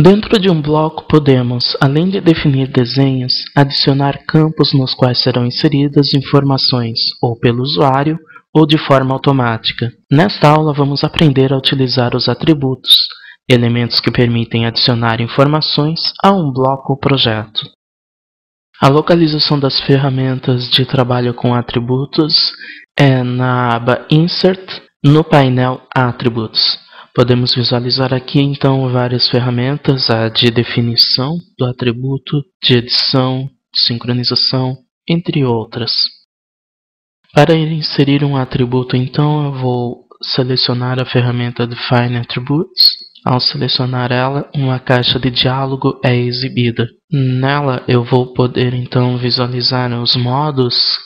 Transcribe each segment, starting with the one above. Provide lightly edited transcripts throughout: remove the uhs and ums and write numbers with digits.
Dentro de um bloco podemos, além de definir desenhos, adicionar campos nos quais serão inseridas informações ou pelo usuário ou de forma automática. Nesta aula vamos aprender a utilizar os atributos, elementos que permitem adicionar informações a um bloco ou projeto. A localização das ferramentas de trabalho com atributos é na aba Insert, no painel Attributes. Podemos visualizar aqui então várias ferramentas, a de definição do atributo, de edição, de sincronização, entre outras. Para inserir um atributo então eu vou selecionar a ferramenta Define Attributes. Ao selecionar ela, uma caixa de diálogo é exibida. Nela eu vou poder então visualizar os modos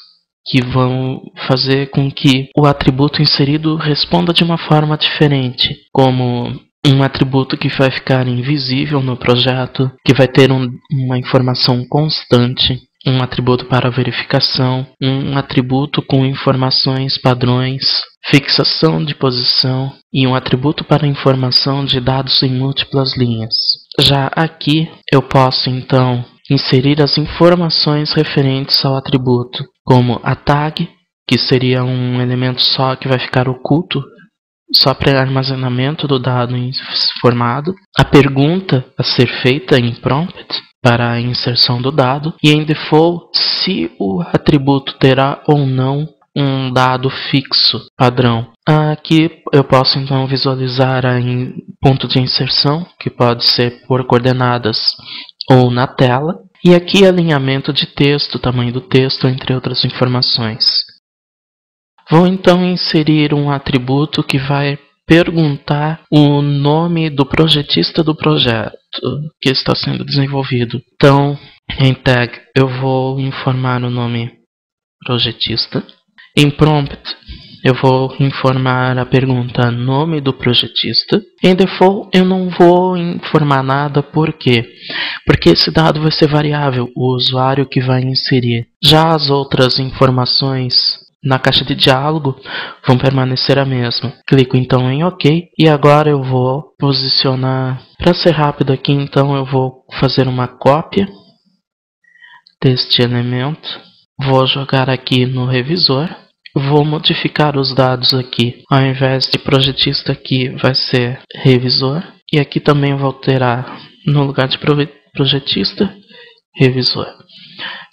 que vão fazer com que o atributo inserido responda de uma forma diferente, como um atributo que vai ficar invisível no projeto, que vai ter uma informação constante, um atributo para verificação, um atributo com informações padrões, fixação de posição e um atributo para informação de dados em múltiplas linhas. Já aqui eu posso então inserir as informações referentes ao atributo, como a tag, que seria um elemento só que vai ficar oculto, só para armazenamento do dado formado, a pergunta a ser feita em prompt para a inserção do dado, e em default se o atributo terá ou não um dado fixo padrão. Aqui eu posso então visualizar em ponto de inserção, que pode ser por coordenadas ou na tela, e aqui alinhamento de texto, tamanho do texto, entre outras informações. Vou então inserir um atributo que vai perguntar o nome do projetista do projeto que está sendo desenvolvido. Então, em tag eu vou informar o nome projetista. Em prompt eu vou informar a pergunta nome do projetista. Em default eu não vou informar nada, por quê? Porque esse dado vai ser variável, o usuário que vai inserir. Já as outras informações na caixa de diálogo vão permanecer a mesma. Clico então em OK e agora eu vou posicionar. Para ser rápido aqui então eu vou fazer uma cópia deste elemento. Vou jogar aqui no revisor. Vou modificar os dados aqui. Ao invés de projetista aqui vai ser revisor. E aqui também vou alterar no lugar de projetista, revisor.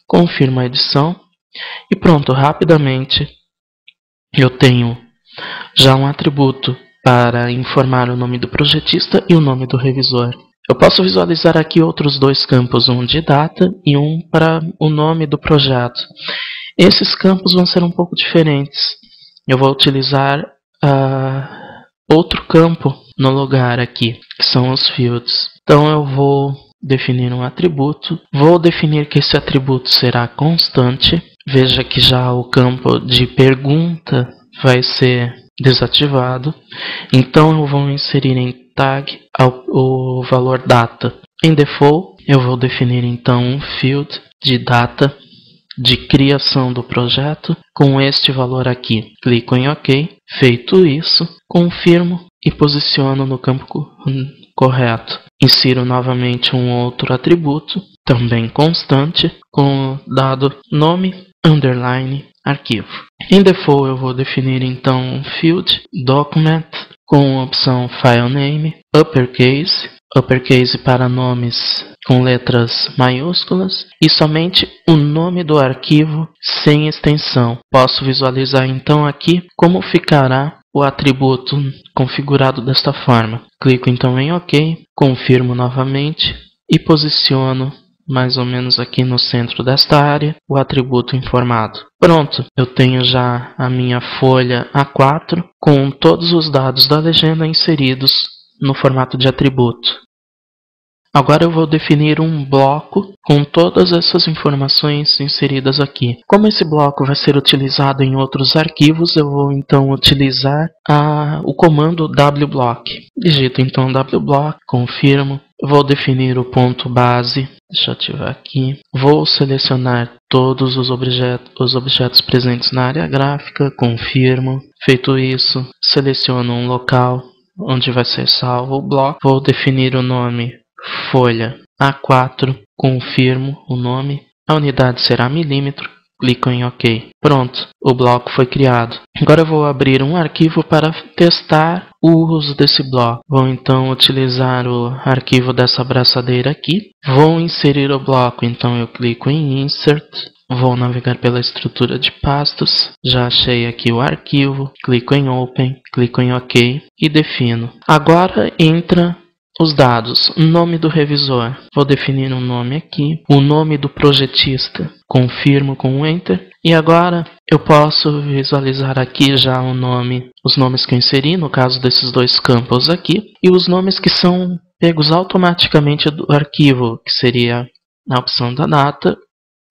Confirmo a edição. E pronto, rapidamente eu tenho já um atributo para informar o nome do projetista e o nome do revisor. Eu posso visualizar aqui outros dois campos, um de data e um para o nome do projeto. Esses campos vão ser um pouco diferentes. Eu vou utilizar outro campo no lugar aqui, que são os fields. Então eu vou definir um atributo. Vou definir que esse atributo será constante. Veja que já o campo de pergunta vai ser desativado. Então eu vou inserir em tag o valor data. Em default eu vou definir então um field de data de criação do projeto com este valor aqui. Clico em OK. Feito isso, confirmo e posiciono no campo correto. Insiro novamente um outro atributo, também constante, com o dado nome, underline, arquivo. Em default eu vou definir então um field document com a opção file name, uppercase para nomes com letras maiúsculas e somente o nome do arquivo sem extensão. Posso visualizar então aqui como ficará o atributo configurado desta forma. Clico então em OK, confirmo novamente e posiciono mais ou menos aqui no centro desta área o atributo informado. Pronto, eu tenho já a minha folha A4 com todos os dados da legenda inseridos no formato de atributo. Agora eu vou definir um bloco com todas essas informações inseridas aqui. Como esse bloco vai ser utilizado em outros arquivos, eu vou então utilizar o comando wblock. Digito então wblock, confirmo. Vou definir o ponto base. Deixa eu ativar aqui. Vou selecionar todos os objetos presentes na área gráfica, confirmo. Feito isso, seleciono um local onde vai ser salvo o bloco. Vou definir o nome folha A4, confirmo o nome, a unidade será milímetro, clico em OK. Pronto, o bloco foi criado. Agora eu vou abrir um arquivo para testar o uso desse bloco. Vou então utilizar o arquivo dessa abraçadeira aqui. Vou inserir o bloco, então eu clico em Insert. Vou navegar pela estrutura de pastas, já achei aqui o arquivo, clico em Open, clico em OK e defino. Agora entra os dados, nome do revisor, vou definir um nome aqui, o nome do projetista, confirmo com Enter. E agora eu posso visualizar aqui já o nome, os nomes que eu inseri, no caso desses dois campos aqui, e os nomes que são pegos automaticamente do arquivo, que seria a opção da data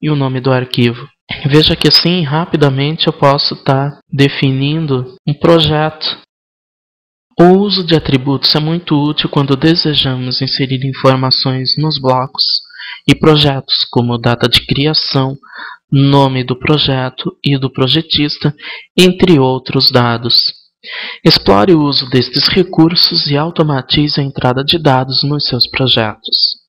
e o nome do arquivo. Veja que assim, rapidamente eu posso estar definindo um projeto. O uso de atributos é muito útil quando desejamos inserir informações nos blocos e projetos, como data de criação, nome do projeto e do projetista, entre outros dados. Explore o uso destes recursos e automatize a entrada de dados nos seus projetos.